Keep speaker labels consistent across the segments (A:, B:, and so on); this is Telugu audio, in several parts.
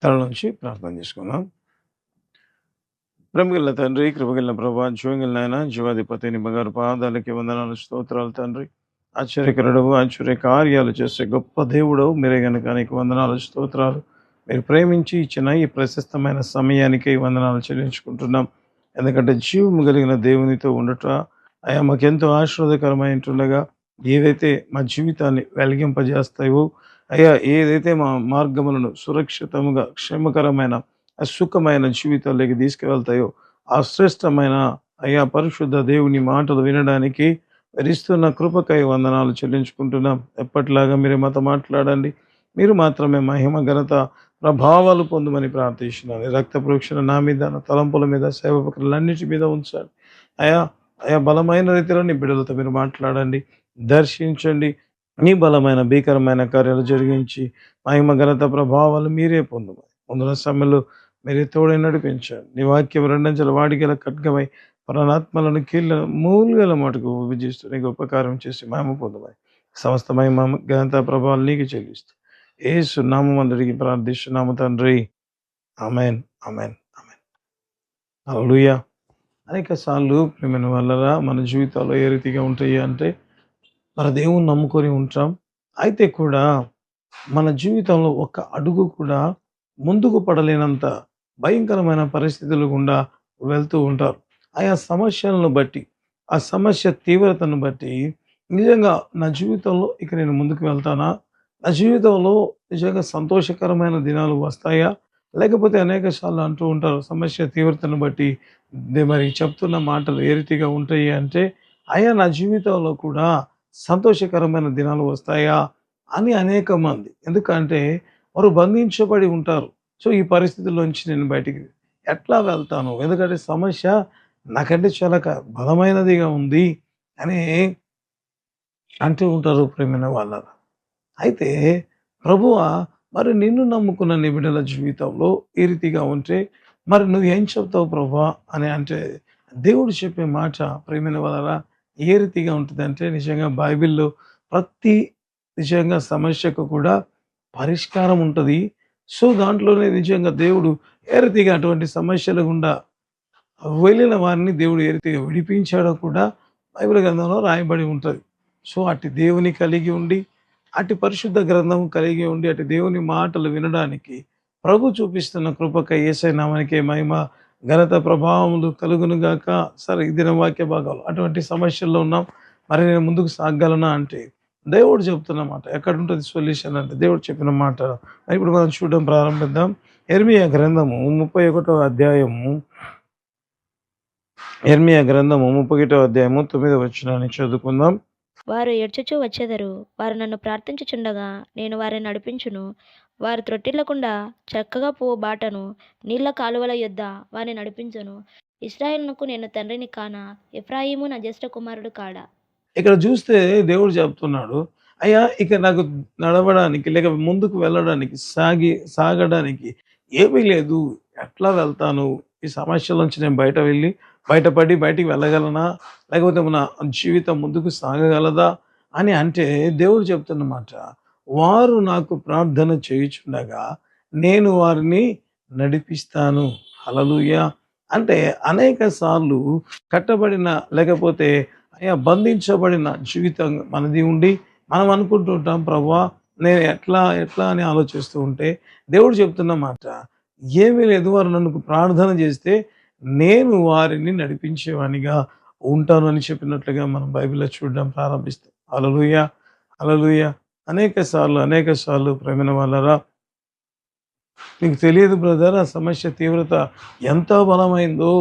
A: తల నుంచి ప్రార్థన చేసుకుందాం. ప్రేమగల తండ్రి, కృపగల ప్రభా, జీవగల నాయన, జీవాధిపతి నీ బంగారు పాదాలకి వందనాలు, స్తోత్రాలు తండ్రి. ఆశ్చర్యకరుడవు, ఆశ్చర్య కార్యాలు చేసే గొప్ప దేవుడవు మీరే గనుక నీకు వందనాలు, స్తోత్రాలు. మీరు ప్రేమించి ఇచ్చిన ఈ ప్రశస్తమైన సమయానికి వందనాలు చెల్లించుకుంటున్నాం. ఎందుకంటే జీవము కలిగిన దేవునితో ఉండట అయా మాకెంతో ఆశీర్వాదకరమైంటుండగా, ఏదైతే మా జీవితాన్ని వెలిగింపజేస్తాయో అయ్యా, ఏదైతే మా మార్గములను సురక్షితముగా క్షేమకరమైన సుఖమైన జీవితాల్లోకి తీసుకువెళ్తాయో ఆ శ్రేష్టమైన అయ్యా పరిశుద్ధ దేవుని మాటలు వినడానికి వరిస్తున్న కృపకై వందనాలు చెల్లించుకుంటున్నాం. ఎప్పటిలాగా మీరు మాతో మాట్లాడండి. మీరు మాత్రమే మహిమ ఘనత ప్రభావాలు పొందమని ప్రార్థిస్తున్నాను. రక్త ప్రోక్షణ నా మీద, నా తలంపుల మీద, సేవకులన్నిటి మీద ఉంచండి. అయా అయా బలమైన రీతిలో నీ బిడ్డలతో మీరు మాట్లాడండి, దర్శించండి. నీ బలమైన భీకరమైన కార్యాలు జరిగించి మహిమ ఘనత ప్రభావాలు మీరే పొందమని ముందున్న సమయంలో మీరే తోడై నడిపించారు. నీ వాక్యం రెండంచెల వాడిగల ఖడ్గమై ప్రాణాత్మలను కీళ్ళ మూలుగల మటుకు విభజిస్తూ నీకు ఉపకారం చేసి మహిమ పొందమని సమస్త మహిమ ఘనత ప్రభావాలు నీకు చెల్లిస్తూ యేసు నామమందరికి ప్రార్థిస్తున్నాము తండ్రి. Amen, amen, amen. హల్లెలూయా. అనేక సార్లు ప్రియమైన వాళ్ళరా మన జీవితాల్లో ఏ రీతిగా ఉంటాయి అంటే మన దేవుని నమ్ముకొని ఉంటాం. అయితే కూడా మన జీవితంలో ఒక్క అడుగు కూడా ముందుకు పడలేనంత భయంకరమైన పరిస్థితులు గుండా వెళ్తూ ఉంటారు. ఆయా సమస్యలను బట్టి, ఆ సమస్య తీవ్రతను బట్టి నిజంగా నా జీవితంలో ఇక నేను ముందుకు వెళ్తానా? నా జీవితంలో నిజంగా సంతోషకరమైన దినాలు వస్తాయా? లేకపోతే అనేక సార్లు అంటూ ఉంటారు సమస్య తీవ్రతను బట్టి మరి చెప్తున్న మాటలు ఏ రీతిగా ఉంటాయి అంటే, అయ్యా నా జీవితంలో కూడా సంతోషకరమైన దినాలు వస్తాయా అని అనేక మంది. ఎందుకంటే వారు బంధించబడి ఉంటారు. సో ఈ పరిస్థితుల్లోంచి నేను బయటికి ఎట్లా వెళ్తాను? ఎందుకంటే సమస్య నాకంటే చాలా బలమైనదిగా ఉంది అని అంటూ ఉంటారు ప్రియమైన వాళ్ళారా. అయితే ప్రభువా, మరి నిన్ను నమ్ముకున్న నీ బిడ్డల జీవితంలో ఈ రీతిగా ఉంటే మరి నువ్వేం చెప్తావు ప్రభువా అని అంటే, దేవుడు చెప్పే మాట ప్రియమైన వాళ్ళారా ఏ రీతిగా ఉంటదంటే, నిజంగా బైబిల్‌లో ప్రతి నిజంగా సమస్యకు కూడా పరిష్కారం ఉంటది. సో దాంట్లోనే నిజంగా దేవుడు ఏ రీతిగా అటువంటి సమస్యల గుండా వెళ్ళిన వారిని దేవుడు ఏ రీతిగా విడిపించాడో కూడా బైబిల్ గ్రంథంలో రాయబడి ఉంటది. సో అట్టి దేవుని కలిగి ఉండి, అట్టి పరిశుద్ధ గ్రంథం కలిగి ఉండి, అట్టి దేవుని మాటలు వినడానికి ప్రభు చూపిస్తున్న కృపకై యేసయ్య నామానికే మహిమ, ఘనత, ప్రభావములు కలుగునుగాక. సరే, ఈ దిన వాక్య భాగాలు అటువంటి సమస్యల్లో ఉన్నాం. మరి నేను ముందుకు సాగగలనా అంటే దేవుడు చెప్తున్న మాట ఎక్కడుంటది సొల్యూషన్ అంటే దేవుడు చెప్పిన మాట. ఇప్పుడు మనం చూడడం ప్రారంభిద్దాం. యెర్మీయా గ్రంథము 31వ అధ్యాయము, యెర్మీయా గ్రంథము 31వ అధ్యాయము 9వ వచనాన్ని చదువుకుందాం.
B: వారు ఏడ్చుచూ వచ్చెదరు. వారు నన్ను ప్రార్థించుచుండగా నేను వారిని నడిపించును. వారు త్రొట్టిల్లకుండా చక్కగా పోవు బాటను, నీళ్ల కాలువల యొద్ద వారిని నడిపించును. ఇశ్రాయేలునకు నేను తండ్రిని కానా? ఎఫ్రాయిము నా జ్యేష్ఠ కుమారుడు కాడా?
A: ఇక్కడ చూస్తే దేవుడు చెప్తున్నాడు, అయ్యా ఇక నాకు నడవడానికి లేక ముందుకు వెళ్ళడానికి సాగడానికి ఏమీ లేదు. ఎట్లా వెళ్తాను? ఈ సమస్యల నుంచి నేను బయటపడి బయటికి వెళ్ళగలనా? లేకపోతే మన జీవితం ముందుకు సాగగలదా అని అంటే దేవుడు చెప్తున్నమాట, వారు నాకు ప్రార్థన చేయుచుండగా నేను వారిని నడిపిస్తాను. హల్లెలూయా. అంటే అనేక సార్లు కట్టబడిన లేకపోతే అయ్యా బంధించబడిన జీవితం మనది ఉండి మనం అనుకుంటూ ఉంటాం, ప్రభువా నేను ఎట్లా ఎట్లా అని ఆలోచిస్తూ ఉంటే దేవుడు చెప్తున్న మాట ఏమీ లేదు. వారు నన్ను ప్రార్థన చేస్తే నేను వారిని నడిపించేవానిగా ఉంటాను అని చెప్పినట్లుగా మనం బైబిల్లో చూడడం ప్రారంభిస్తాం. హల్లెలూయా, హల్లెలూయా. అనేక సార్లు ప్రేమైన వాళ్ళరా, మీకు తెలియదు బ్రదర్ ఆ సమస్య తీవ్రత ఎంత బలమైందో.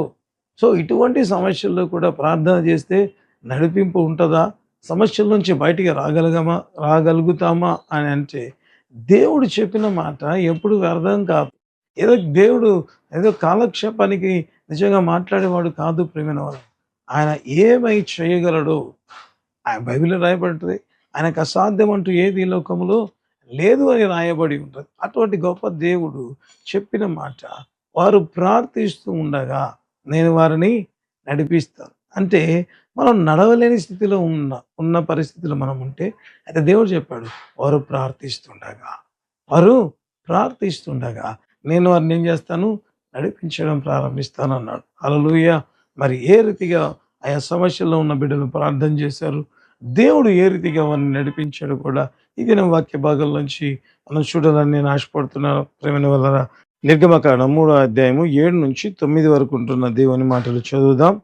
A: సో ఇటువంటి సమస్యల్లో కూడా ప్రార్థన చేస్తే నడిపింపు ఉంటుందా? సమస్యల నుంచి బయటికి రాగలుగుతామా అని అంటే దేవుడు చెప్పిన మాట ఎప్పుడు వ్యర్థం కాదు. ఏదో దేవుడు ఏదో కాలక్షేపానికి నిజంగా మాట్లాడేవాడు కాదు ప్రేమైన వాడు. ఆయన ఏమై చేయగలడో ఆయన బైబిల్లో రాయబడుతుంది. ఆయనకు అసాధ్యం అంటూ ఏది ఈ లోకంలో లేదు అని రాయబడి ఉంటుంది. అటువంటి గొప్ప దేవుడు చెప్పిన మాట వారు ప్రార్థిస్తూ ఉండగా నేను వారిని నడిపిస్తాను. అంటే మనం నడవలేని స్థితిలో ఉన్న పరిస్థితిలో మనం ఉంటే అయితే దేవుడు చెప్పాడు వారు ప్రార్థిస్తుండగా నేను వారిని ఏం చేస్తాను, నడిపించడం ప్రారంభిస్తాను అన్నాడు. హల్లెలూయా. మరి ఏ రీతిగా ఆయా సమస్యల్లో ఉన్న బిడ్డలు ప్రార్థన చేశారు, దేవుడు ఏ రీతిగా వారిని నడిపించాడు కూడా ఈ దినం వాక్య భాగం నుంచి మనం చూడాలని నేను ఆశపడుతున్నాను. ప్రేమైన వల్ల నిర్గమకాండం 3వ అధ్యాయము 7-9 వరకు ఉంటున్న దేవుని మాటలు చదువుదాం.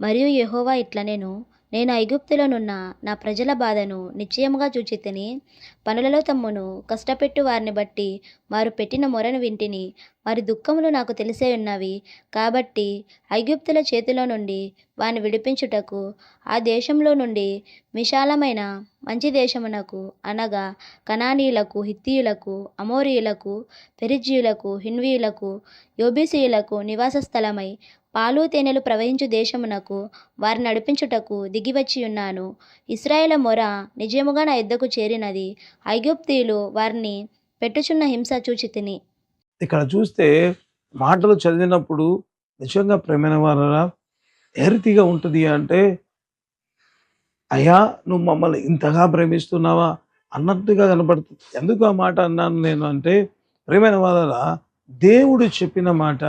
B: మరియు యెహోవా ఇట్లనెను, నేను ఐగుప్తులోనున్న నా ప్రజల బాధను నిశ్చయముగా చూచితిని. పనులలో తమ్మును కష్టపెట్టు వారిని బట్టి వారు పెట్టిన మొరను వింటిని. వారి దుఃఖములు నాకు తెలిసే ఉన్నవి. కాబట్టి ఐగుప్తుల చేతిలో నుండి వారిని విడిపించుటకు ఆ దేశంలో నుండి విశాలమైన మంచి దేశమునకు, అనగా కనానీయులకు, హిత్తీయులకు, అమోరీయులకు, పెరిజ్జీయులకు, హివ్వీయులకు, యెబూసీయులకు నివాస స్థలమై పాలు తేనెలు ప్రవహించు దేశమునకు వారిని నడిపించుటకు దిగివచ్చి ఉన్నాను. ఇశ్రాయేలు మొర నిజముగా నా యొద్దకు చేరినది. ఐగుప్తీయులు వారిని పెట్టుచున్న హింస చూచితిని.
A: ఇక్కడ చూస్తే మాటలు చదివినప్పుడు నిజంగా ప్రేమైన వారరా ఏ రీతిగా ఉంటుంది అంటే, అయ్యా నువ్వు మమ్మల్ని ఇంతగా ప్రేమిస్తున్నావా అన్నట్టుగా కనపడుతుంది. ఎందుకు ఆ మాట అన్నాను నేను అంటే, ప్రేమైన వారరా దేవుడు చెప్పిన మాట,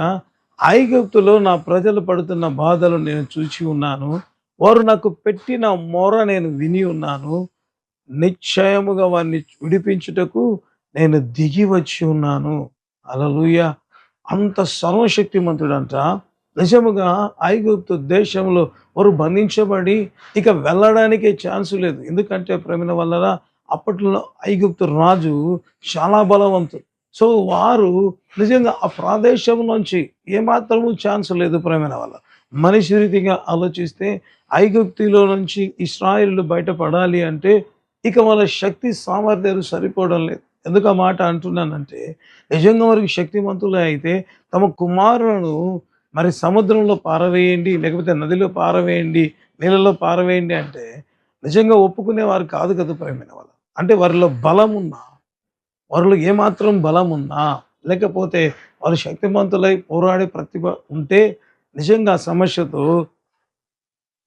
A: ఐగుప్తులో నా ప్రజలు పడుతున్న బాధలు నేను చూచి ఉన్నాను, వారు నాకు పెట్టిన మొర నేను విని ఉన్నాను, నిశ్చయముగా వారిని విడిపించుటకు నేను దిగి వచ్చి ఉన్నాను. హల్లెలూయా. అంత సర్వశక్తిమంతుడంట. నిజముగా ఐగుప్తు దేశంలో వారు బంధించబడి ఇక వెళ్ళడానికే ఛాన్స్ లేదు. ఎందుకంటే ప్రేమిన వల్ల అప్పట్లో ఐగుప్తు రాజు చాలా బలవంతుడు. సో వారు నిజంగా ఆ ప్రదేశం నుంచి ఏమాత్రము ఛాన్స్ లేదు ప్రేమిన వల్ల. మనిషి రీతిగా ఆలోచిస్తే ఐగుప్తులో నుంచి ఇశ్రాయేలు బయటపడాలి అంటే ఇక వాళ్ళ శక్తి సామర్థ్యాలు సరిపోవడం లేదు. ఎందుకు ఆ మాట అంటున్నానంటే, నిజంగా వారికి శక్తిమంతులే అయితే తమ కుమారులను మరి సముద్రంలో పారవేయండి, లేకపోతే నదిలో పారవేయండి, నీళ్ళలో పారవేయండి అంటే నిజంగా ఒప్పుకునేవారు కాదు కదా ప్రేమైన వాళ్ళు. అంటే వారిలో బలం ఉన్నా, వారిలో ఏమాత్రం బలం ఉన్నా, లేకపోతే వారు శక్తిమంతులై పోరాడే ప్రతిభ ఉంటే నిజంగా ఆ సమస్యతో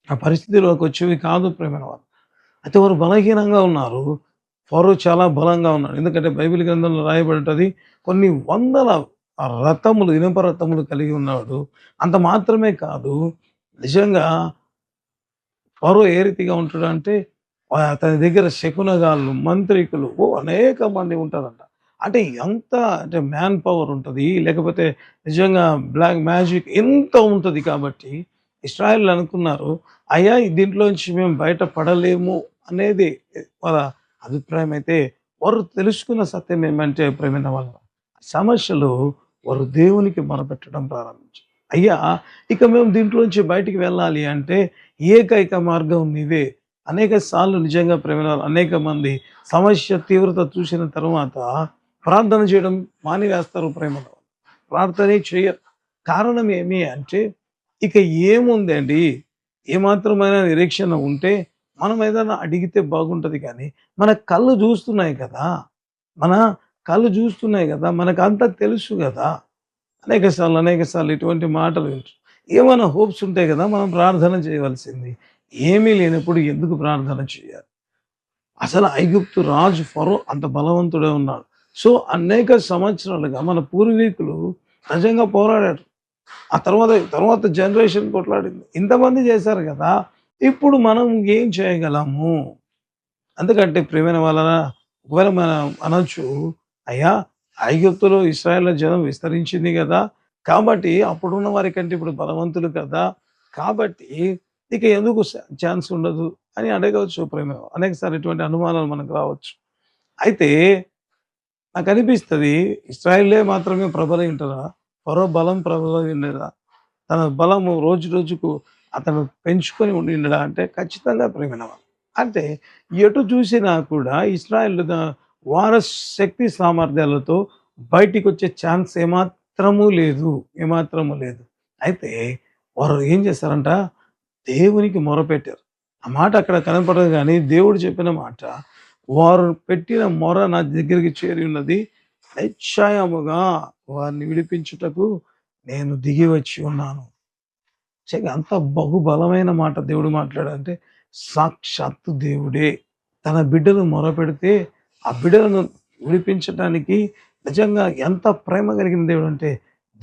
A: ఆ పరిస్థితిలోకి వచ్చేవి కాదు ప్రేమైన వాళ్ళు. అయితే వారు బలహీనంగా ఉన్నారు. ఫరో చాలా బలంగా ఉన్నాడు. ఎందుకంటే బైబిల్ గ్రంథంలో రాయబడింటది, కొన్ని వందల రథములు, ఇనుప రథములు కలిగి ఉన్నాడు. అంత మాత్రమే కాదు, నిజంగా ఫరో ఏ రీతిగా ఉంటాడంటే అతని దగ్గర శకునగాళ్ళు, మంత్రికులు అనేక మంది ఉంటారంట. అంటే ఎంత అంటే మ్యాన్ పవర్ ఉంటుంది, లేకపోతే నిజంగా బ్లాక్ మ్యాజిక్ ఎంత ఉంటుంది. కాబట్టి ఇశ్రాయేలు అనుకున్నారు, అయ్యా దీంట్లోంచి మేము బయట పడలేము అనేది వాళ్ళ అభిప్రాయం. అయితే వారు తెలుసుకున్న సత్యం ఏమంటే ప్రేమైన వాళ్ళ సమస్యలు వారు దేవునికి మొరపెట్టడం ప్రారంభించారు. అయ్యా ఇక మేము దీంట్లోంచి బయటికి వెళ్ళాలి అంటే ఏకైక మార్గం నీవే. అనేక సార్లు నిజంగా ప్రేమైన అనేక మంది సమస్య తీవ్రత చూసిన తర్వాత ప్రార్థన చేయడం మానివేస్తారు ప్రేమలో, ప్రార్థనే చేయరు. కారణం ఏమి అంటే ఇక ఏముంది అండి, ఏమాత్రమైన నిరీక్షణ ఉంటే మనం ఏదైనా అడిగితే బాగుంటుంది. కానీ మన కళ్ళు చూస్తున్నాయి కదా, మన కళ్ళు చూస్తున్నాయి కదా, మనకు అంతా తెలుసు కదా. అనేక సార్లు ఇటువంటి మాటలు వింటాం. ఏమైనా హోప్స్ ఉంటాయి కదా మనం ప్రార్థన చేయవలసింది. ఏమీ లేనప్పుడు ఎందుకు ప్రార్థన చేయాలి? అసలు ఐగుప్తు రాజు ఫరో అంత బలవంతుడే ఉన్నాడు. సో అనేక సంవత్సరాలుగా మన పూర్వీకులు నిజంగా పోరాడారు. ఆ తర్వాత జనరేషన్ కొట్లాడింది. ఇంతమంది చేశారు కదా, ఇప్పుడు మనం ఏం చేయగలము? ఎందుకంటే ప్రియమైన వాళ్ళ ఒకవేళ మనం అనొచ్చు, అయ్యా ఐగుప్తులో ఇశ్రాయేల్ జనం విస్తరించింది కదా, కాబట్టి అప్పుడున్న వారి కంటే ఇప్పుడు బలవంతులు కదా, కాబట్టి ఇక ఎందుకు ఛాన్స్ ఉండదు అని అడగవచ్చు ప్రేమ. అనేకసార్లు ఇటువంటి అనుమానాలు మనకు రావచ్చు. అయితే నాకు అనిపిస్తుంది, ఇశ్రాయేలే మాత్రమే ప్రబలి ఉంటారా? ఫరో బలం ప్రబలి ఉండేదా? తన బలము రోజు రోజుకు అతను పెంచుకొని ఉండిండడా అంటే ఖచ్చితంగా ప్రేమైన వాళ్ళు. అంటే ఎటు చూసినా కూడా ఇశ్రాయేలు వారి శక్తి సామర్థ్యాలతో బయటికి వచ్చే ఛాన్స్ ఏమాత్రము లేదు, ఏమాత్రము లేదు. అయితే వారు ఏం చేస్తారంట, దేవునికి మొరపెట్టారు. ఆ మాట అక్కడ కనపడదు కానీ దేవుడు చెప్పిన మాట, వారు పెట్టిన మొర నా దగ్గరికి చేరి ఉన్నది, నిశ్చయముగా వారిని విడిపించుటకు నేను దిగి వచ్చి ఉన్నాను. అంత బహుబలమైన మాట దేవుడు మాట్లాడంటే సాక్షాత్తు దేవుడే తన బిడ్డలు మొరపెడితే ఆ బిడ్డలను విడిపించడానికి నిజంగా ఎంత ప్రేమ కలిగిన దేవుడు అంటే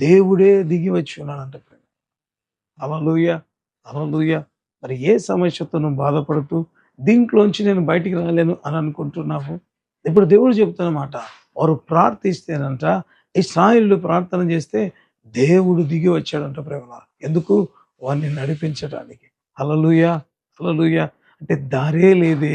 A: దేవుడే దిగి వచ్చి ఉన్నాడంట ప్రేమ. హల్లెలూయా! హల్లెలూయా! మరి ఏ సమస్యతో నువ్వు బాధపడుతూ దీంట్లోంచి నేను బయటికి రాలేను అని అనుకుంటున్నావు. ఇప్పుడు దేవుడు చెప్తున్న మాట, వారు ప్రార్థిస్తేనంట ఇశ్రాయేలీయులు ప్రార్థన చేస్తే దేవుడు దిగి వచ్చాడంట ప్రేమలారా. ఎందుకు? వారిని నడిపించడానికి. హల్లెలూయా! హల్లెలూయా! అంటే దారే లేదే,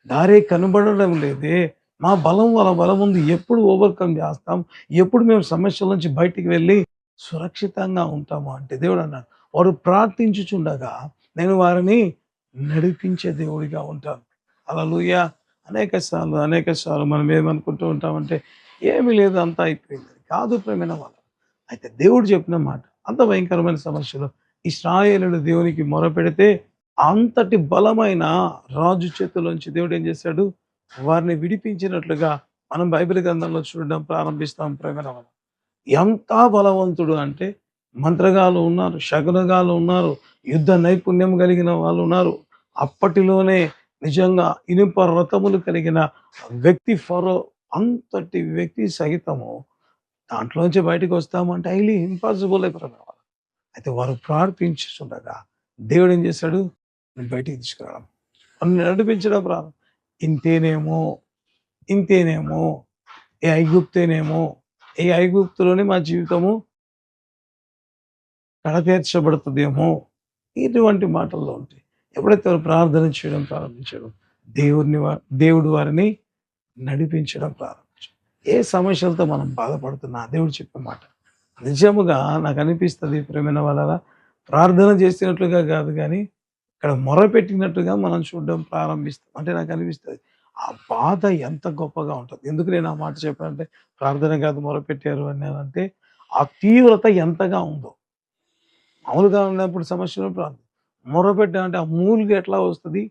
A: దారే కనబడడం లేదే. మా బలం వాళ్ళ బలం ఉంది. ఎప్పుడు ఓవర్‌కమ్ చేస్తాం? ఎప్పుడు మేము సమస్యల నుంచి బయటికి వెళ్ళి సురక్షితంగా ఉంటాము అంటే దేవుడు అన్నాడు, వారు ప్రార్థించుచుండగా నేను వారిని నడిపించే దేవుడిగా ఉంటాను. హల్లెలూయా! అనేక సార్లు మనం ఏమనుకుంటూ ఉంటామంటే ఏమీ లేదు, అంతా అయిపోయింది. కాదు ప్రియమైన వాళ్ళ. అయితే దేవుడు చెప్పిన మాట, అంత భయంకరమైన సమస్యలో ఇశ్రాయేలీయులు దేవునికి మొరపెడితే అంతటి బలమైన రాజు చేతిలోంచి దేవుడు ఏం చేశాడు? వారిని విడిపించినట్లుగా మనం బైబిల్ గ్రంథంలో చూడడం ప్రారంభిస్తాం ప్రియమైన వాళ్ళ. ఎంత బలవంతుడు అంటే మంత్రగాళ్ళు ఉన్నారు, శకునగాళ్ళు ఉన్నారు, యుద్ధ నైపుణ్యం కలిగిన వాళ్ళు ఉన్నారు. అప్పటిలోనే నిజంగా ఇనుప రథములు కలిగిన వ్యక్తి ఫరో, అంతటి వ్యక్తి సహితము దాంట్లోంచి బయటకు వస్తామంటే హైలీ ఇంపాసిబుల్ అయిపోయిన వాళ్ళు. అయితే వారు ప్రార్థించుచుండగా దేవుడు ఏం చేశాడు? బయటికి తీసుకురావడం, వాళ్ళని నడిపించడం ప్రారంభం. ఇంతేనేమో, ఇంతేనేమో, ఏ ఐగుప్తేనేమో, ఈ ఐగుప్తులోనే మా జీవితము కడతీర్చబడుతుందేమో, ఇటువంటి మాటల్లో ఉంటాయి. ఎప్పుడైతే వారు ప్రార్థన చేయడం ప్రారంభించారో దేవుడు వారిని నడిపించడం ప్రారంభించాడు. ఏ సమస్యలతో మనం బాధపడుతున్నా దేవుడు చెప్పే మాట నిజముగా నాకు అనిపిస్తుంది ప్రేమైన వాళ్ళ, ప్రార్థన చేసినట్లుగా కాదు కానీ ఇక్కడ మొరపెట్టినట్టుగా మనం చూడడం ప్రారంభిస్తాం. అంటే నాకు అనిపిస్తుంది ఆ బాధ ఎంత గొప్పగా ఉంటుంది. ఎందుకు నేను ఆ మాట చెప్పానంటే ప్రార్థన కాదు మొరపెట్టారు అన్నానంటే ఆ తీవ్రత ఎంతగా ఉందో. మామూలుగా ఉన్నప్పుడు సమస్యలు ప్రార్థన, మొరపెట్టామంటే ఆ మూలుగు ఎట్లా వస్తుంది?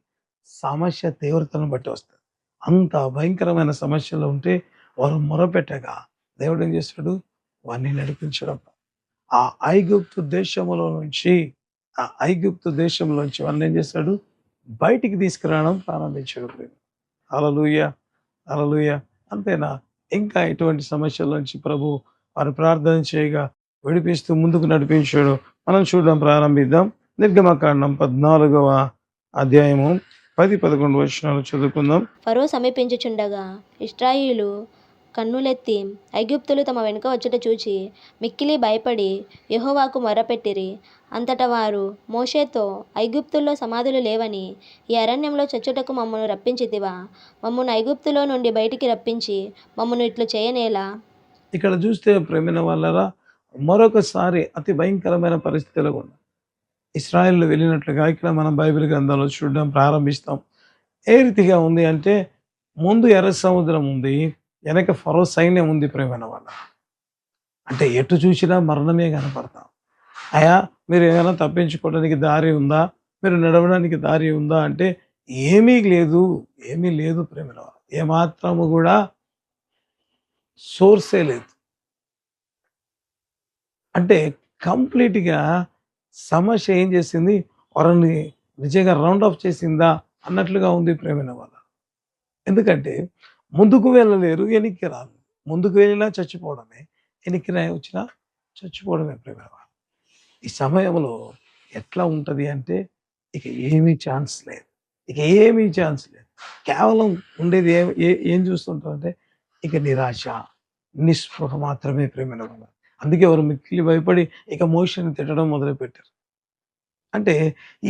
A: సమస్య తీవ్రతను బట్టి వస్తుంది. అంత భయంకరమైన సమస్యలు ఉంటే వారు మొరపెట్టగా దేవుడు ఏం చేస్తాడు? వారిని నడిపించడం. ఆ ఐగుప్తు దేశంలోంచి వాళ్ళని ఏం చేస్తాడు? బయటికి తీసుకురావడం ప్రారంభించాడు. హల్లెలూయా! హల్లెలూయా! అంతేనా? ఇంకా ఎటువంటి సమస్యల నుంచి ప్రభు వారు ప్రార్థన చేయగా విడిపిస్తూ ముందుకు నడిపించాడు. మనం చూడడం ప్రారంభిద్దాం. నిర్గమకాండం 14వ అధ్యాయము 10, 11 వచనాలు చదువుకుందాం.
B: ఫరో సమీపించుచుండగా ఇశ్రాయేలు కన్నులెత్తి ఐగుప్తులు తమ వెనుక వచ్చుట చూచి మిక్కిలి భయపడి యెహోవాకు మొరపెట్టిరి. అంతటా వారు మోషేతో, ఐగుప్తుల్లో సమాధులు లేవని ఈ అరణ్యంలో చచ్చుటకు మమ్మను రప్పించితివా? మమ్మను ఐగుప్తులో నుండి బయటికి రప్పించి మమ్మను ఇట్లు చేయనేలా?
A: ఇక్కడ చూస్తే ప్రేమైన వాళ్ళరా, మరొకసారి అతి భయంకరమైన పరిస్థితులు కూడా ఇశ్రాయేలు వెళ్ళినట్లుగా ఇక్కడ మనం బైబిల్ గ్రంథంలో చూడడం ప్రారంభిస్తాం. ఏ రీతిగా ఉంది అంటే ముందు ఎర్ర సముద్రం ఉంది, వెనక ఫరో సైన్యం ఉంది ప్రేమైన వాళ్ళ. అంటే ఎటు చూసినా మరణమే కనపడతాం. అయా మీరు ఏమైనా తప్పించుకోవడానికి దారి ఉందా? మీరు నడవడానికి దారి ఉందా అంటే ఏమీ లేదు, ఏమీ లేదు ప్రేమైన వాళ్ళ. ఏమాత్రము కూడా సోర్సే లేదు. అంటే కంప్లీట్‌గా సమస్య ఏం చేసింది? వారిని నిజంగా రౌండ్ ఆఫ్ చేసిందా అన్నట్లుగా ఉంది ప్రేమైన వాళ్ళ. ఎందుకంటే ముందుకు వెళ్ళలేరు, వెనక్కి రారు. ముందుకు వెళ్ళినా చచ్చిపోవడమే, వెనక్కి వచ్చినా చచ్చిపోవడమే ప్రేమైన వాళ్ళ. ఈ సమయంలో ఎట్లా ఉంటది అంటే ఇక ఏమీ ఛాన్స్ లేదు. ఇక ఏమీ ఛాన్స్ లేదు. కేవలం ఉండేది ఏం చూస్తుంటారంటే ఇక నిరాశ, నిస్పృహ మాత్రమే ప్రేమైన వాళ్ళ. అందుకే వారు మిక్కిలి భయపడి ఇక మోషేని తిట్టడం మొదలుపెట్టారు. అంటే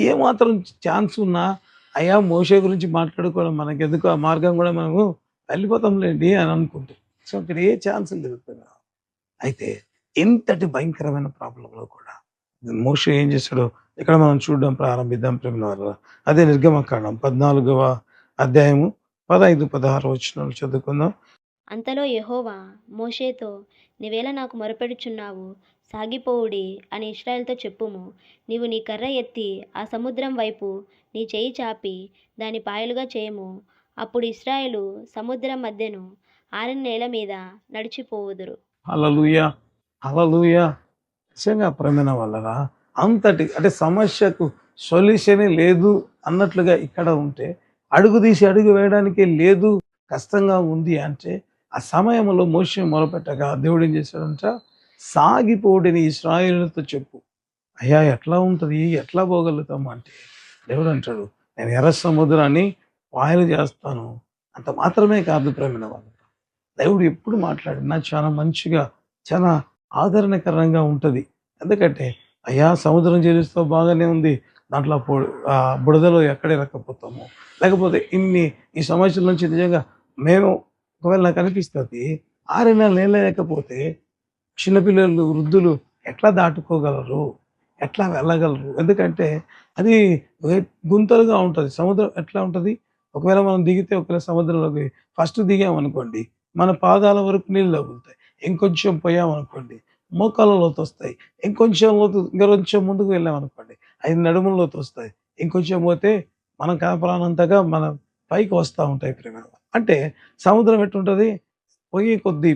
A: ఏమాత్రం ఛాన్స్ ఉన్నా అయ్యా మోషే గురించి మాట్లాడుకోవడం మనకెందుకు, ఆ మార్గం కూడా మనము వెళ్ళిపోతాంలేండి అని అనుకుంటాం. సో ఇక్కడ ఏ ఛాన్స్ లేదు. అయితే ఇంతటి భయంకరమైన ప్రాబ్లంలో కూడా మోషే ఏం చేశాడో ఇక్కడ మనం చూడడం ప్రారంభిద్దాం ప్రేమ వల్ల. అదే నిర్గమకాండం 14వ అధ్యాయము 15, 16 వచనాలు చదువుకుందాం.
B: అంతలో యెహోవా మోషేతో, నీవేళ నాకు మొరపెడుచున్నావు, సాగిపోవుడి అని ఇశ్రాయేలుతో చెప్పుము. నీవు నీ కర్ర ఎత్తి ఆ సముద్రం వైపు నీ చెయ్యి చాపి దాని పాయలుగా చేయము. అప్పుడు ఇశ్రాయేలు సముద్రం మధ్యను ఆరిన నేల మీద నడిచిపోవుదురు.
A: హల్లెలూయా, హల్లెలూయా. నిజంగా ప్రేమైన వాళ్ళరా, అంతటి అంటే సమస్యకు సొల్యూషనే లేదు అన్నట్లుగా ఇక్కడ ఉంటే అడుగు తీసి అడుగు వేయడానికే లేదు, కష్టంగా ఉంది అంటే ఆ సమయంలో మోషే మొరపెట్టగా దేవుడు ఏం చేశాడంట, సాగిపోడిని ఇశ్రాయేలుతో చెప్పు. అయ్యా ఎట్లా ఉంటది? ఎట్లా పోగలుగుతాము అంటే, దేవుడు అంటాడు, నేను ఎర్ర సముద్రాన్ని పాయలు చేస్తాను. అంత మాత్రమే కాదు ప్రేమైన వాళ్ళు. దేవుడు ఎప్పుడు మాట్లాడినా చాలా మంచిగా, చాలా ఆదరణకరంగా ఉంటది. ఎందుకంటే, అయ్యా సముద్రం చేదుస్తావు బాగానే ఉంది. దాంట్లో బురదలో ఎక్కడ ఇరక్కపోతాము. లేకపోతే ఈ సమస్యల నుంచి నిజంగా మేము ఒకవేళ నాకు అనిపిస్తది 6 నెలలు నీళ్ళు లేకపోతే చిన్నపిల్లలు, వృద్ధులు ఎట్లా దాటుకోగలరు? ఎట్లా వెళ్ళగలరు? ఎందుకంటే అది గుంతలుగా ఉంటది. సముద్రం ఎట్లా ఉంటది? ఒకవేళ మనం దిగితే ఒకవేళ సముద్రంలోకి ఫస్ట్ దిగామనుకోండి, మన పాదాల వరకు నీళ్ళు తగులుతాయి. ఇంకొంచెం పోయామనుకోండి, మోకాళ్ళ లోతొస్తాయి. ఇంకొంచెం లోతు ఇంకా కొంచెం ముందుకు వెళ్ళామనుకోండి, అయి నడుముల లోతొస్తాయి. ఇంకొంచెం పోతే మనం కనపరానంతగా మన పైకి వస్తా ఉంటాయి ప్రేమ. అంటే సముద్రం ఎట్టుంటది? పోయే కొద్దీ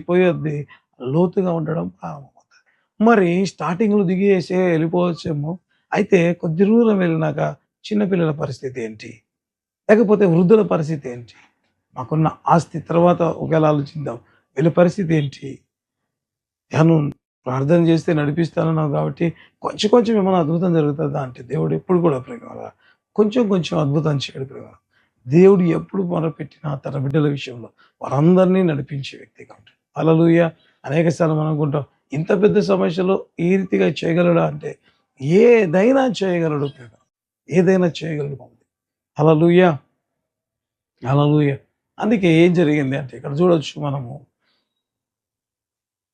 A: లోతుగా ఉండడం ప్రారంభమవుతది. మరి స్టార్టింగ్‌లో దిగేసే వెళ్ళిపోవచ్చేమో. అయితే కొద్ది దూరం వెళ్ళినాక చిన్న పిల్లల పరిస్థితి ఏంటి? లేకపోతే వృద్ధుల పరిస్థితి ఏంటి? మాకున్న ఆస్తి తర్వాత ఒకవేళ ఆలోచిద్దాం. వీళ్ళ పరిస్థితి ఏంటి? నువ్వు ప్రార్థన చేస్తే నడిపిస్తానన్నావు కాబట్టి కొంచెం కొంచెం ఏమైనా అద్భుతం జరుగుతదా అంటే దేవుడు ఎప్పుడు కూడా ప్రేమ కొంచెం కొంచెం అద్భుతం చేయడు ప్రేమ. దేవుడు ఎప్పుడు మొరపెట్టినా తన బిడ్డల విషయంలో వారందరినీ నడిపించే వ్యక్తిగా ఉంటాడు. హల్లెలూయా! అనేక సార్లు మనం అనుకుంటాం ఇంత పెద్ద సమస్యలో ఈ రీతిగా చేయగలడా అంటే ఏదైనా చేయగలడు ప్రేమ. ఏదైనా చేయగలడు. హల్లెలూయా! హల్లెలూయా! అందుకే ఏం జరిగింది అంటే ఇక్కడ చూడొచ్చు మనము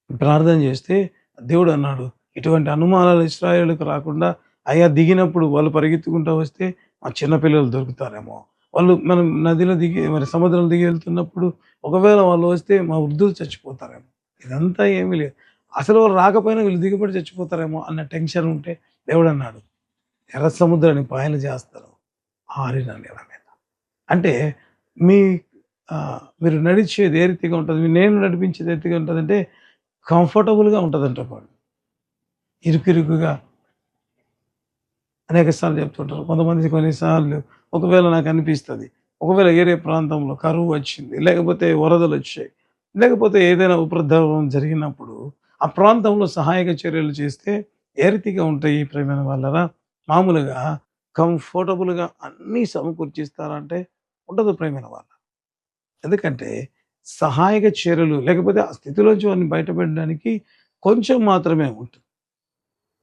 A: ప్రార్థన చేస్తే దేవుడు అన్నాడు, ఇటువంటి అనుమానాలు ఇశ్రాయేలుకు రాకుండా అయ్యా దిగినప్పుడు వాళ్ళు పరిగెత్తుకుంటూ వస్తే మా చిన్నపిల్లలు దొరుకుతారేమో. మనం నదిలో దిగి మరి సముద్రంలో దిగి వెళ్తున్నప్పుడు ఒకవేళ వాళ్ళు వస్తే మా వృద్ధులు చచ్చిపోతారేమో. ఇదంతా ఏమీ లేదు. అసలు వాళ్ళు రాకపోయినా వీళ్ళు దిగుబడి చచ్చిపోతారేమో అన్న టెన్షన్ ఉంటే దేవుడు అన్నాడు, ఎర్ర సముద్రాన్ని పాయలు చేస్తారు ఆరిన నేల మీద. అంటే మీ మీరు నడిచేది ఏ రీతిగా ఉంటుంది? నేను నడిపించేది ఏ రీతిగా ఉంటదంటే కంఫర్టబుల్‌గా ఉంటదంట వాడు. ఇరుకిరుకుగా అనేక సార్లు చెప్తుంటారు. కొంతమంది కొన్నిసార్లు ఒకవేళ నాకనిపిస్తది. ఒకవేళ ఏరే ప్రాంతంలో కరువు వచ్చింది, లేకపోతే వరదలొచ్చాయి, లేకపోతే ఏదైనా ఉపద్రవం జరిగినప్పుడు ఆ ప్రాంతంలో సహాయక చర్యలు చేస్తే ఏ రీతిగా ఉంటాయి ప్రియమైన వాళ్ళరా? మామూలుగా కంఫర్టబుల్‌గా అన్నీ సమకూర్చిస్తారంటే ఉండదు ప్రియమైన వాళ్ళ. ఎందుకంటే సహాయక చర్యలు లేకపోతే ఆ స్థితిలోంచి వారిని బయటపడడానికి కొంచెం మాత్రమే ఉంటుంది.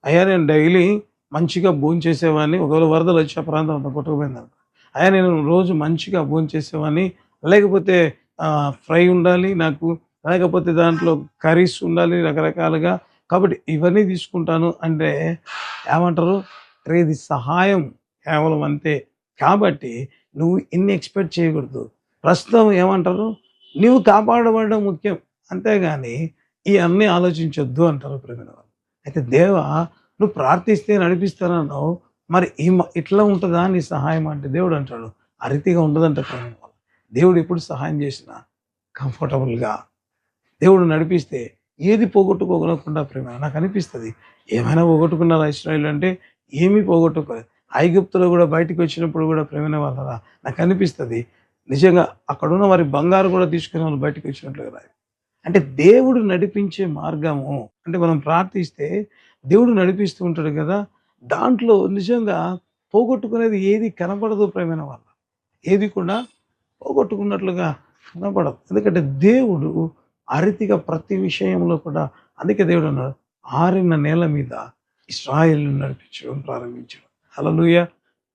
A: అయ్యా నేను డైలీ మంచిగా భోంచేసేవాడిని. ఒకవేళ వరదలొచ్చి ఆ ప్రాంతం అంతా కొట్టుకుపోయిందనుకో. అయ్యా నేను రోజు మంచిగా భోంచేసేవాడిని. లేకపోతే ఫ్రై ఉండాలి నాకు. లేకపోతే దాంట్లో కర్రీస్ ఉండాలి రకరకాలుగా. కాబట్టి ఇవన్నీ తీసుకుంటాను అంటే ఏమంటారు? అరే ఇది సహాయం కేవలం అంతే. కాబట్టి నువ్వు ఇన్ని ఎక్స్‌పెక్ట్ చేయకూడదు. ప్రస్తుతం ఏమంటారు? నీవు కాపాడబడడం ముఖ్యం. అంతేగాని ఇయన్నీ ఆలోచించొద్దు అంటారు ప్రియమైన వాళ్ళు. అయితే దేవా నువ్వు ప్రార్థిస్తే నడిపిస్తానన్నావు. మరి ఇట్లా ఉంటదా నీ సహాయం అంటే దేవుడు అంటాడు, ఆ రీతిగా ఉండదంట ప్రియమైన వాళ్ళు. దేవుడు ఎప్పుడు సహాయం చేసినా కంఫర్టబుల్‌గా దేవుడు నడిపిస్తే ఏది పోగొట్టుకోకుండా ప్రేమ నాకనిపిస్తది. ఏమైనా పోగొట్టుకున్నారా ఇశ్రాయేలు అంటే ఏమీ పోగొట్టుకోలేదు. ఐగుప్తులో గూడా బయటికి వచ్చినప్పుడు గూడా ప్రేమైన వాళ్ళరా నాకనిపిస్తది. నిజంగా అక్కడున్న వారి బంగారు గూడా తీసుకొని వాళ్ళు బయటికి వచ్చినట్లుగా రాయి. అంటే దేవుడు నడిపించే మార్గము అంటే మనం ప్రార్థిస్తే దేవుడు నడిపిస్తూ ఉంటాడు గదా! దాంట్లో నిజంగా పోగొట్టుకునేది ఏది కనపడదు ప్రియమైన వాళ్ళ. ఏది కూడా పోగొట్టుకున్నట్లుగా కనపడదు. ఎందుకంటే దేవుడు ఆ రీతిగా ప్రతి విషయంలో కూడా అందుకే దేవుడు అన్నాడు, ఆరిన నేల మీద ఇశ్రాయేలును నడిపించడం ప్రారంభించాడు. హల్లెలూయా!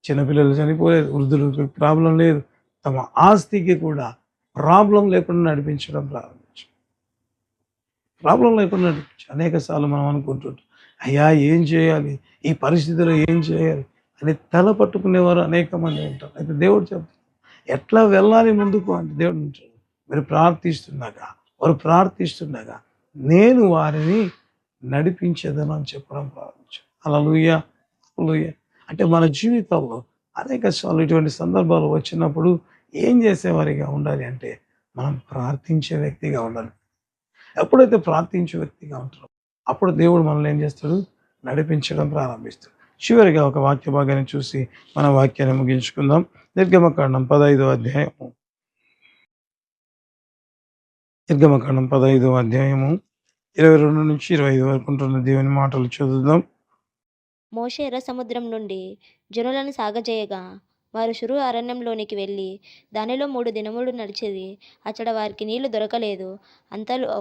A: చిన్నపిల్లలు చనిపోలేదు, వృద్ధులకు ప్రాబ్లమ్ లేదు. తమ ఆస్తికి కూడా ప్రాబ్లమ్ లేకుండా నడిపించడం ప్రారంభించాడు. ప్రాబ్లమ్ లేకుండా నడిపించాడు. అనేక సార్లు మనం అనుకుంటుంటాం, అయ్యా ఏం చేయాలి? ఈ పరిస్థితిలో ఏం చేయాలి? అని తల పట్టుకునేవారు అనేక మంది ఉంటారు. అయితే దేవుడు చెప్తాడు, ఎట్లా వెళ్ళాలి ముందుకు అంటే దేవుడు అంటాడు, మీరు ప్రార్థిస్తుండగా వారు ప్రార్థిస్తుండగా నేను వారిని నడిపించేదను అని చెప్పడం ప్రారంభించాడు. హల్లెలూయా! హల్లెలూయా! అంటే మన జీవితంలో అనేక సార్లు ఇటువంటి సందర్భాలు వచ్చినప్పుడు ఏం చేసేవారిగా ఉండాలి అంటే మనం ప్రార్థించే వ్యక్తిగా ఉండాలి. ఎప్పుడైతే ప్రార్థించే వ్యక్తిగా ఉంటారో అప్పుడు దేవుడు మనల్ని ఏం చేస్తాడు? నడిపించడం ప్రారంభిస్తాడు. చివరిగా ఒక వాక్య భాగాన్ని చూసి మన వాక్యాన్ని ముగించుకుందాం. నిర్గమకాండం 15వ అధ్యాయము నిర్గమకాండం 15వ అధ్యాయము 22-25 వరకు ఉంటున్న దేవుని మాటలు చదువుదాం.
B: మోషే ఎర్ర సముద్రం నుండి జనులను సాగజేయగా వారు షురు అరణ్యంలోనికి వెళ్ళి దానిలో 3 దినములు నడిచిరి. అచ్చట వారికి నీళ్లు దొరకలేదు. అంతలో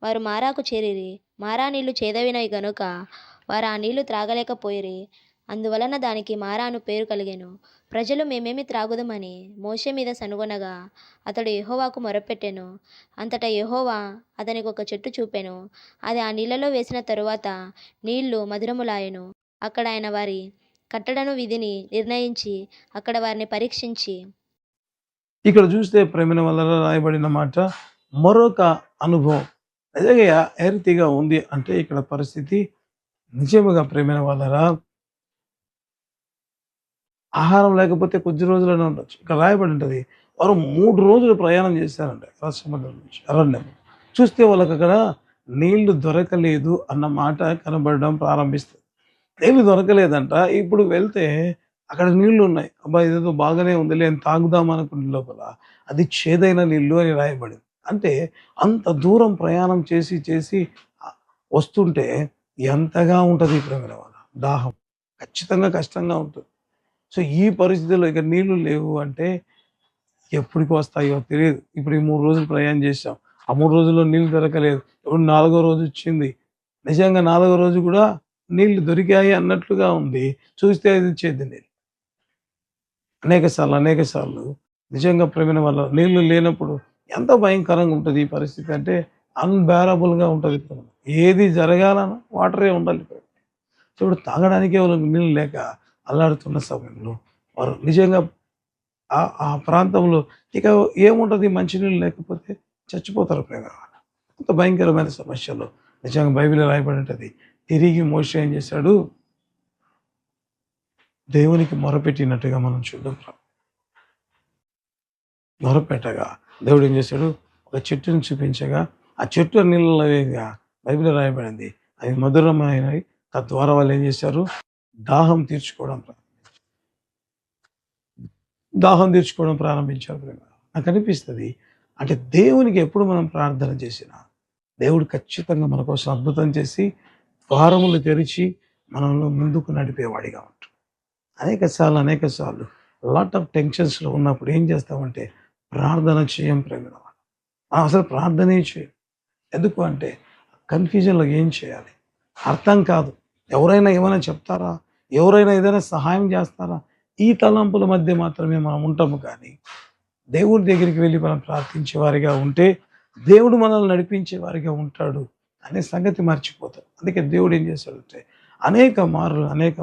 B: వారు మారాకు చేరిరి. మారా నీళ్లు చేదవినవి గనుక వారు ఆ నీళ్లు త్రాగలేకపోయిరి. అందువలన దానికి మారా అను పేరు కలిగెను. ప్రజలు మేమేమి త్రాగుదమని మోషే మీద సనుగొనగా అతడు యెహోవాకు మొరపెట్టెను. అంతటా యెహోవా అతనికి ఒక చెట్టు చూపెను. అది ఆ నీళ్లలో వేసిన తరువాత నీళ్లు మధురములాయెను. అక్కడ ఆయన వారి కట్టడను విధిని నిర్ణయించి అక్కడ వారిని పరీక్షించి
A: ఇక్కడ చూస్తే ప్రేమిన వల్ల రాయబడిన మాట మరొక అనుభవం నిజంగా ఏ రీతిగా ఉంది అంటే ఇక్కడ పరిస్థితి నిజముగా ప్రేమిన వాళ్ళరా ఆహారం లేకపోతే కొద్ది రోజులనే ఉండొచ్చు. ఇక్కడ రాయబడి ఉంటుంది వారు 3 రోజులు ప్రయాణం చేశారంట సముద్రం నుంచి అరణ్యం. చూస్తే వాళ్ళకి అక్కడ నీళ్లు దొరకలేదు అన్న మాట కనబడడం ప్రారంభిస్తుంది. నీళ్లు దొరకలేదంట. ఇప్పుడు వెళ్తే అక్కడ నీళ్లు ఉన్నాయి. అబ్బా ఇదేదో బాగానే ఉందిలే అని తాగుదాం అనుకునే లోపల అది చేదైన నీళ్లు అని రాయబడింది. అంటే అంత దూరం ప్రయాణం చేసి చేసి వస్తుంటే ఎంతగా ఉంటుంది ప్రేమిన వాళ్ళ దాహం ఖచ్చితంగా కష్టంగా ఉంటుంది. సో ఈ పరిస్థితుల్లో ఇక నీళ్లు లేవు అంటే ఎప్పటికి వస్తాయో తెలియదు. ఇప్పుడు ఈ 3 రోజులు ప్రయాణం చేసాం. ఆ 3 రోజుల్లో నీళ్ళు దొరకలేదు. ఇప్పుడు 4వ రోజు వచ్చింది. నిజంగా 4వ రోజు కూడా నీళ్లు దొరికాయి అన్నట్లుగా ఉంది. చూస్తే అది చేదు నీళ్ళు. అనేక సార్లు నిజంగా ప్రేమైన వల్ల నీళ్లు లేనప్పుడు ఎంత భయంకరంగా ఉంటుంది ఈ పరిస్థితి అంటే అన్‌బేరబుల్‌గా ఉంటది. ఏది జరగాలన్నా వాటరే ఉండాలి. సో ఇప్పుడు తాగడానికే వాళ్ళకి నీళ్ళు లేక అల్లాడుతున్న సమయంలో వారు నిజంగా ఆ ప్రాంతంలో ఇక ఏముంటది మంచినీళ్ళు లేకపోతే చచ్చిపోతారు ప్రేమ. అంత భయంకరమైన సమస్యలు నిజంగా బైబిల్లో రాయబడి ఉంటది. తిరిగి మోషే ఏం చేశాడు? దేవునికి మొరపెట్టినట్టుగా మనం చూద్దాం. మొరపెట్టగా దేవుడు ఏం చేశాడు? ఒక చెట్టుని చూపించగా ఆ చెట్టు నీళ్ళలో వేయగా బైబిల్లో రాయబడింది అవి మధురమైనవి. తద్వారా వాళ్ళు ఏం చేశారు? దాహం తీర్చుకోవడం ప్రారంభించారు. నాకు అనిపిస్తుంది అంటే దేవునికి ఎప్పుడు మనం ప్రార్థన చేసినా దేవుడు ఖచ్చితంగా మన కోసం అద్భుతం చేసి ద్వారములు తెరిచి మనల్ని ముందుకు నడిపేవాడిగా ఉంటాడు. అనేక సార్లు లాట్ ఆఫ్ టెన్షన్స్లో ఉన్నప్పుడు ఏం చేస్తామంటే ప్రార్థన చేయం ప్రేమ. అసలు ప్రార్థనే చేయం. ఎందుకు అంటే కన్ఫ్యూజన్లో ఏం చేయాలి అర్థం కాదు. ఎవరైనా ఏమైనా చెప్తారా? ఎవరైనా ఏదైనా సహాయం చేస్తారా? ఈ తలంపుల మధ్య మాత్రమే మనం ఉంటాము. కానీ దేవుడి దగ్గరికి వెళ్ళి మనం ప్రార్థించే వారిగా ఉంటే దేవుడు మనల్ని నడిపించే వారిగా ఉంటాడు అనే సంగతి మర్చిపోతాం. అందుకే దేవుడు ఏం చేశాడంటే అనేక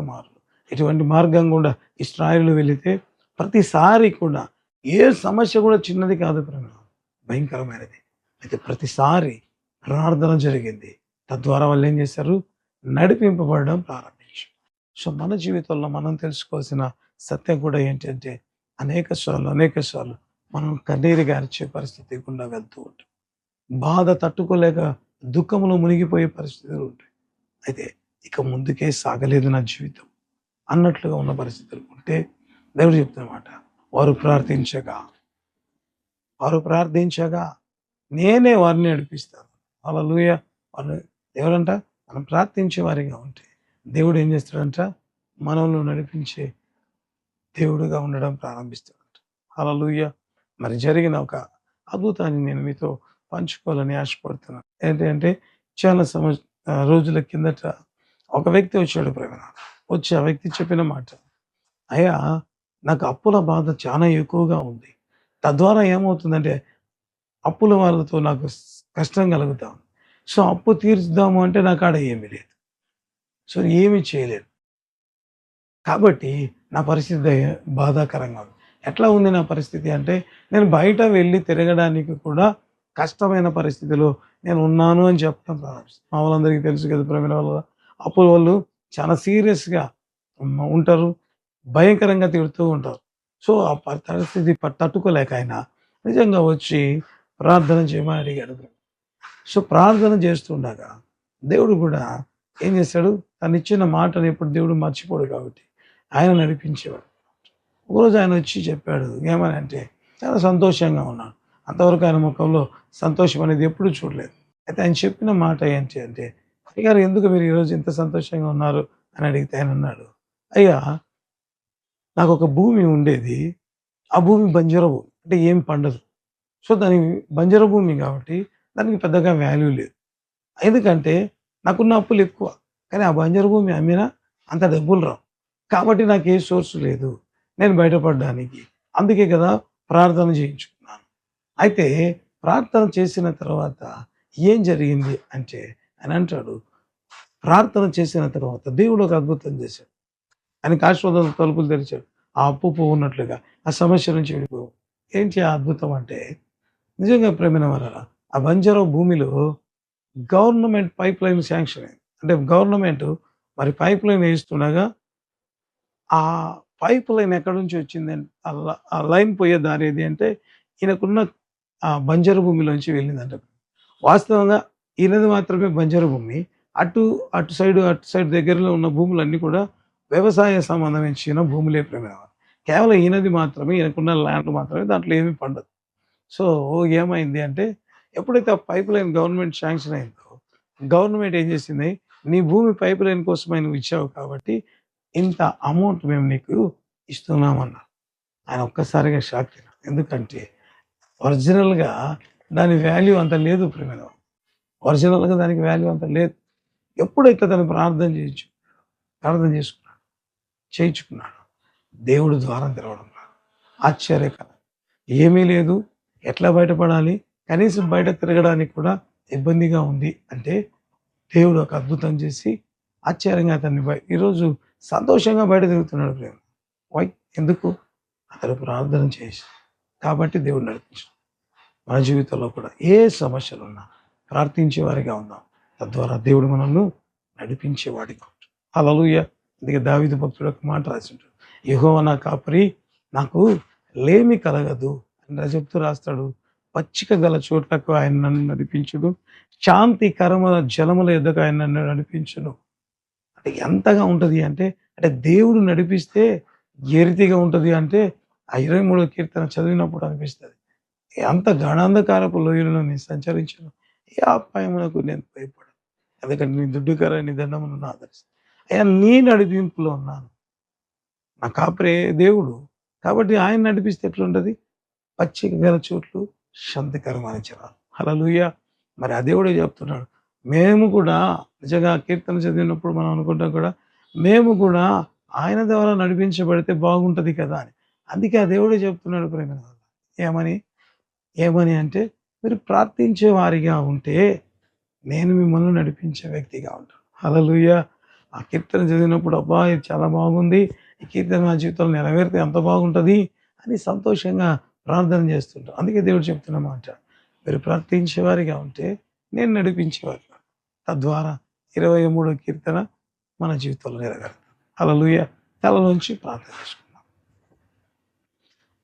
A: మార్లు ఇటువంటి మార్గం కూడా ఇశ్రాయేలు వెళితే ప్రతిసారి కూడా ఏ సమస్య కూడా చిన్నది కాదు ప్రేమ, భయంకరమైనది. అయితే ప్రతిసారి ప్రార్థన జరిగింది. తద్వారా వాళ్ళు ఏం చేశారు? నడిపింపబడడం ప్రారంభించారు. సో మన జీవితంలో మనం తెలుసుకోవాల్సిన సత్యం కూడా ఏంటంటే అనేక సార్లు మనం కన్నీరు గార్చే పరిస్థితి గుండా వెళ్తూ ఉంటాం. బాధ తట్టుకోలేక దుఃఖంలో మునిగిపోయే పరిస్థితులు ఉంటాయి. అయితే ఇక ముందుకే సాగలేదు నా జీవితం అన్నట్లుగా ఉన్న పరిస్థితులు ఉంటే దేవుడు చెప్తున్నమాట వారు ప్రార్థించగా నేనే వారిని నడిపిస్తాను. హల్లెలూయా. వారు ఎవరంట? మనం ప్రార్థించే వారిగా ఉంటే దేవుడు ఏం చేస్తాడంట? మనల్ని నడిపించే దేవుడుగా ఉండడం ప్రారంభిస్తాడంట. హల్లెలూయా. మరి జరిగిన ఒక అద్భుతాన్ని నేను మీతో పంచుకోవాలని ఆశపడుతున్నాను. ఏంటంటే చాలా రోజుల కిందట ఒక వ్యక్తి వచ్చాడు ప్రేమ. వచ్చి ఆ వ్యక్తి చెప్పిన మాట, అయ్యా నాకు అప్పుల బాధ చాలా ఎక్కువగా ఉంది. తద్వారా ఏమవుతుందంటే అప్పుల వాళ్ళతో నాకు కష్టం కలుగుతా ఉంది. సో అప్పు తీర్చుదాము అంటే నా కాడ ఏమీ లేదు. సో ఏమీ చేయలేను. కాబట్టి నా పరిస్థితి బాధాకరంగా ఉంది. ఎట్లా ఉంది నా పరిస్థితి అంటే నేను బయట వెళ్ళి తిరగడానికి కూడా కష్టమైన పరిస్థితిలో నేను ఉన్నాను అని చెప్పడం ప్రారంభిస్తాను. మా వాళ్ళందరికీ తెలుసు కదా ప్రేమ వల్ల అప్పుల వాళ్ళు చాలా సీరియస్గా ఉంటారు, భయంకరంగా తిడుతూ ఉంటారు. సో ఆ పరిస్థితి తట్టుకోలేక ఆయన నిజంగా వచ్చి ప్రార్థన చేయమని అడిగాడు. సో ప్రార్థన చేస్తుండగా దేవుడు కూడా ఏం చేశాడు? తను ఇచ్చిన మాటను ఎప్పుడు దేవుడు మర్చిపోడు కాబట్టి ఆయన నడిపించేవాడు. ఒకరోజు ఆయన వచ్చి చెప్పాడు ఏమని అంటే చాలా సంతోషంగా ఉన్నాను. అంతవరకు ఆయన ముఖంలో సంతోషం అనేది ఎప్పుడూ చూడలేదు. అయితే ఆయన చెప్పిన మాట ఏంటి అంటే, "అయ్యగారు ఎందుకు మీరు ఈరోజు ఇంత సంతోషంగా ఉన్నారు?" అని అడిగితే ఆయన అన్నాడు, "అయ్యా నాకొక భూమి ఉండేది. ఆ భూమి బంజరు భూమి. అంటే ఏం పండదు. సో, దాని బంజరు భూమి కాబట్టి దానికి పెద్దగా వాల్యూ లేదు. ఎందుకంటే నాకున్న అప్పులెక్కువ. కానీ ఆ బంజరు భూమి అమ్మినా అంత డబ్బులు రావు. కాబట్టి నాకు ఏ సోర్స్ లేదు నేను బయటపడడానికి. అందుకే కదా ప్రార్థన చేయించుకున్నాను. అయితే ప్రార్థన చేసిన తర్వాత ఏం జరిగింది అంటే ఆయన అంటాడు, ప్రార్థన చేసిన తర్వాత దేవుడు ఒక అద్భుతం చేశాడు. ఆయనకి ఆశీర్వాదాల తలుపులు తెరిచాడు. ఆ అప్పు పోవున్నట్లుగా ఆ సమస్య నుంచి వెళ్ళిపోయావు. ఏంటి ఆ అద్భుతం అంటే నిజంగా ప్రేమైన వారలా ఆ బంజరు భూమిలో గవర్నమెంట్ పైప్ లైన్ శాంక్షన్ అయింది. అంటే గవర్నమెంట్ మరి పైప్ లైన్ ఏస్తుండగా ఆ పైప్ లైన్ ఎక్కడి నుంచి వచ్చిందంటే ఆ లైన్ పోయే దారి ఏది అంటే ఈయనకున్న ఆ బంజరు భూమిలోంచి వెళ్ళిందంట. వాస్తవంగా ఈయనది మాత్రమే బంజరు భూమి. అటు అటు సైడ్ దగ్గరలో ఉన్న భూములన్నీ కూడా వ్యవసాయ సంబంధించిన భూములే ప్రేమేవారు. కేవలం ఈయనది మాత్రమే ఈయనకున్న ల్యాండ్ మాత్రమే దాంట్లో ఏమీ పండదు. సో ఏమైంది అంటే ఎప్పుడైతే ఆ పైప్ లైన్ గవర్నమెంట్ శాంక్షన్ అయిందో గవర్నమెంట్ ఏం చేసింది, నీ భూమి పైప్ లైన్ కోసమై నువ్వు ఇచ్చావు కాబట్టి ఇంత అమౌంట్ మేము నీకు ఇస్తున్నామన్నారు. ఆయన ఒక్కసారిగా షాక్ తిన్నాడు. ఎందుకంటే ఒరిజినల్‌గా దాని వాల్యూ అంత లేదు ప్రేమైన ఒరిజినల్‌గా దానికి వాల్యూ అంత లేదు. ఎప్పుడైతే తను ప్రార్థన చేసుకున్నాడు, చేయించుకున్నాడు. దేవుడు ద్వారం తెరవడం కాదు. ఆశ్చర్యకరం. ఏమీ లేదు. ఎట్లా బయటపడాలి? కనీసం బయట తిరగడానికి కూడా ఇబ్బందిగా ఉంది అంటే దేవుడు ఒక అద్భుతం చేసి ఆశ్చర్యంగా అతన్ని ఈరోజు సంతోషంగా బయట తిరుగుతున్నాడు ప్రేమ. వై? ఎందుకు? అతడు ప్రార్థన చేసి. కాబట్టి దేవుడు నడిపించాడు. మన జీవితంలో కూడా ఏ సమస్యలున్నా ప్రార్థించే వారిగా ఉందాం. తద్వారా దేవుడు మనల్ని నడిపించేవాడిగా ఉంటాడు. హల్లెలూయా. అందుకే దావీదు భక్తుడు ఒక మాట రాసింటాడు. యెహోవా నా కాపరి నాకు లేమి కలగదు అని చెప్తూ రాస్తాడు. పచ్చిక గల చోట్లకు ఆయన నన్ను నడిపించుడు. శాంతికరమైన జలముల యొద్దకు ఆయన నన్ను నడిపించును. అంటే ఎంతగా ఉంటది అంటే, దేవుడు నడిపిస్తే ఏ రీతిగా ఉంటది అంటే, ఆ 23వ కీర్తన చదివినప్పుడు అనిపిస్తది. ఎంత గాఢాంధకారపు లోయలలో నేను సంచరించును. ఏ అపాయమునకు నేను భయపడను. ఎందుకంటే నీ దుడ్డుకర నీ దండము నన్ను ఆదరిస్తాయి. అయ్యా నీ నడిపింపులో ఉన్నాను. నా కాపరే దేవుడు. కాబట్టి ఆయన నడిపిస్తే ఎట్లుంటది? పచ్చిక గల చోట్లు శాంతికరమైన జలాలు. హల్లెలూయా. మరి ఆ దేవుడే చెప్తున్నాడు. మేము కూడా నిజంగా కీర్తన చదివినప్పుడు మనం అనుకుంటాం కూడా, మేము కూడా ఆయన ద్వారా నడిపించబడితే బాగుంటది కదా అని. అందుకే ఆ దేవుడే చెప్తున్నాడు ప్రేమైన వాళ్ళ. ఏమని? ఏమని అంటే, మీరు ప్రార్థించే వారిగా ఉంటే నేను మిమ్మల్ని నడిపించే వ్యక్తిగా ఉంటాను. హల్లెలూయా. ఆ కీర్తన చదివినప్పుడు అబ్బా! ఇది చాలా బాగుంది. ఈ కీర్తన నా జీవితంలో నెరవేరితే ఎంత బాగుంటది అని సంతోషంగా ప్రార్థన చేస్తుంటాం. అందుకే దేవుడు చెప్తున్న మాట, మీరు ప్రార్థించే వారిగా ఉంటే నేను నడిపించేవాడిగా. తద్వారా 23వ కీర్తన మన జీవితంలో నెరవేరుతుంది. హల్లెలూయా. తలలోంచి ప్రార్థన చేసుకుందాం.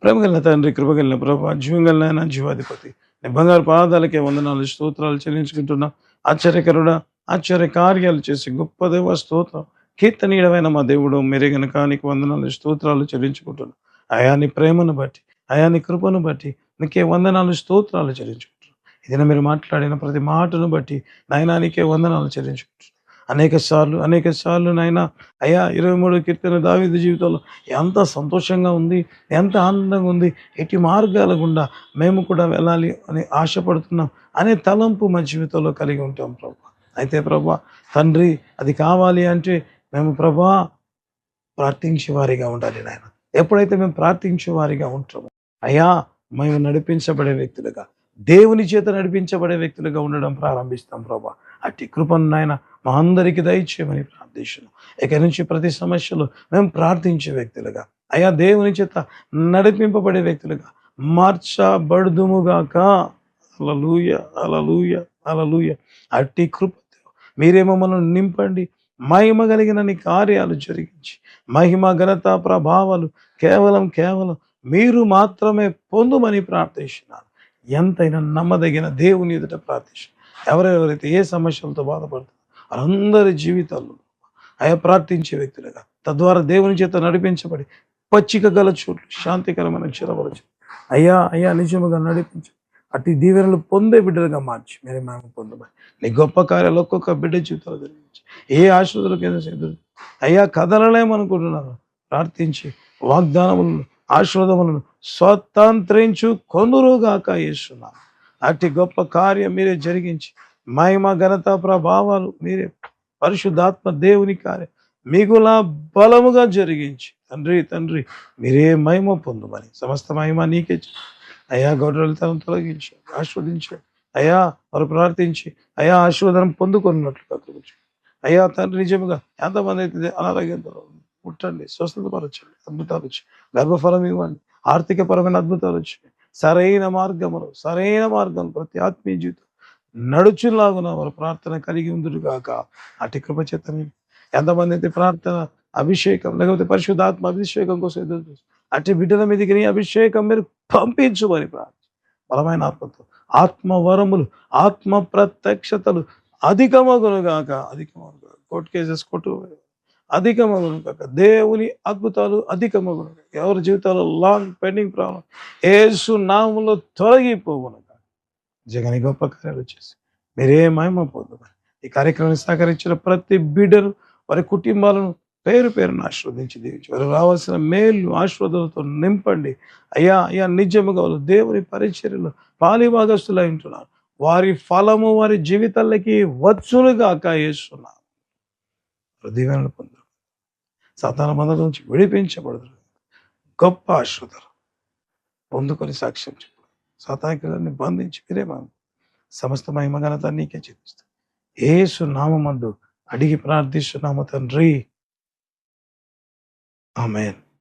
A: ప్రేమగలిగిన తండ్రి, కృపగలిగిన ప్రభా, జీవంగలిగిన ఆయన జీవాధిపతి, నీ బంగారు పాదాలకే వందనాలు స్తోత్రాలు చెల్లించుకుంటున్నా. ఆశ్చర్యకరుడా, ఆశ్చర్య కార్యాలు చేసి గొప్ప దేవ స్తోత్రం. కీర్తనీయుడమైన మా దేవుడు మీరే గనుక నీకు వందనాలు స్తోత్రాలు చెల్లించుకుంటున్నాం. అయా నీ ప్రేమను బట్టి, అయా నీ కృపను బట్టి నీకే వందనాలు స్తోత్రాలు చెల్లించుకుంటున్నాం. ఏదైనా మీరు మాట్లాడిన ప్రతి మాటను బట్టి నాయనా నీకే వందనాలు చెల్లించుకుంటున్నాం. అనేక సార్లు నాయనా అయ్యా 23వ కీర్తన దావీదు జీవితంలో ఎంత సంతోషంగా ఉంది, ఎంత ఆనందంగా ఉంది, ఎట్టి మార్గాల గుండా మేము కూడా వెళ్ళాలి అని ఆశపడుతున్నాం అనే తలంపు మా జీవితంలో కలిగి ఉంటాం ప్రభా. అయితే ప్రభా తండ్రి అది కావాలి అంటే మేము ప్రభా ప్రార్థించే వారిగా ఉండాలి నాయన. ఎప్పుడైతే మేము ప్రార్థించే వారిగా ఉంటామో అయ్యా మేము నడిపించబడే వ్యక్తులుగా, దేవుని చేత నడిపించబడే వ్యక్తులుగా ఉండడం ప్రారంభిస్తాం ప్రభా. అట్టి కృపను నాయన మా అందరికీ దయచేయమని ప్రార్థిస్తున్నాం. ఇక నుంచి ప్రతి సమస్యలో మేము ప్రార్థించే వ్యక్తులుగా, అయ్యా దేవుని చేత నడిపింపబడే వ్యక్తులుగా మార్చబడుదుముగాక. హల్లెలూయా, హల్లెలూయా, హల్లెలూయా. అట్టి కృప మీరే మమ్మల్ని నింపండి. మహిమ కలిగిన నీ కార్యాలు జరిగించి మహిమ ఘనత ప్రభావాలు కేవలం మీరు మాత్రమే పొందుమని ప్రార్థిస్తున్నాను. ఎంతైనా నమ్మదగిన దేవుని ఎదుట ప్రార్థిస్తున్నాను. ఎవరెవరైతే ఏ సమస్యలతో బాధపడుతున్నారో వారందరి జీవితాల్లో అయా ప్రార్థించే వ్యక్తులుగా, తద్వారా దేవుని చేత నడిపించబడి పచ్చిక గల చోట్లు శాంతికరమైన చిరవరచు అయ్యా నిజముగా నడిపించు. అట్టి దీవెనలు పొందే బిడ్డలుగా మార్చి మీరే మేము పొందమని నీ గొప్ప కార్యాలు ఒక్కొక్క బిడ్డ జీవితాలు జరిగించి ఏ ఆశీర్వాదాల కింద ఎదురు అయ్యా కదలలేమనుకుంటున్నారు ప్రార్థించి వాగ్దానములను ఆశీర్వాదములను స్వతంత్రించు కొందరుగాక యేసునామమున. అట్టి గొప్ప కార్యం మీరే జరిగించి మహిమ ఘనత ప్రభావాలు మీరే పరిశుద్ధాత్మ దేవుని కార్యం మిగుల బలముగా జరిగించి తండ్రి మీరే మహిమ పొందుమని సమస్త మహిమ నీకే అయ్యా గౌరవ తొలగించి ఆస్వాదించాడు అయ్యా వారు ప్రార్థించి అయ్యా ఆశీర్వాదం పొందుకున్నట్లుగా అయ్యా తండ్రి నిజముగా ఎంతమంది అయితే అనారోగ్యంతో ముట్టండి, స్వస్థత పరచండి, అద్భుతాలు వచ్చి గర్భఫలం ఇవ్వండి, ఆర్థిక పరమైన అద్భుతాలు వచ్చి సరైన మార్గం ప్రతి ఆత్మీయ జీవితం నడుచులాగున వారు ప్రార్థన కలిగి ఉందురుగాక. అటు కృప చేత ఎంతమంది అయితే ప్రార్థన అభిషేకం లేకపోతే పరిశుద్ధాత్మ అభిషేకం కోసం ఎదురు చూస్తారు అటు బిడ్డల మీదకి నీ అభిషేకం మీరు పంపించుమని ప్రార్థన బలమైన ఆత్మతో ఆత్మ వరములు ఆత్మ ప్రత్యక్షతలు అధికమగునుగాక కోర్టు కేసెస్ అధికమగునుగాక దేవుని అద్భుతాలు అధికమగునుగాక ఎవరి జీవితాల్లో లాంగ్ పెండింగ్ ప్రాబ్లం యేసు నామములో తొలగిపోవునుగాక. జగని గొప్ప కార్యాలు చేసి మీరే మహిమ పొందమని ఈ కార్యక్రమాన్ని సహకరించిన ప్రతి బిడ్డను వారి కుటుంబాలను పేరు పేరును ఆశీర్వదించి దీవించి వారు రావాల్సిన మేలు ఆశీర్వాదాలతో నింపండి అయ్యా నిజముగా వాళ్ళు దేవుని పరిచర్యలో పాలిభాగస్తులై ఉంటున్నారు. వారి ఫలము వారి జీవితాలకి వచ్చునుగాక యేసునామమున. దీవెనలు పొందారు సాతాను బంధం నుంచి విడిపించబడదు గొప్ప ఆశీర్వాదాలు పొందుకొని సాక్ష్యం చెప్పు సాతానికులని బంధించి మీరే సమస్త మహిమ ఘనత నీకే చెల్లిస్తాం యేసు నామమందు అడిగి ప్రార్థిస్తున్నాము తండ్రి, ఆమేన్.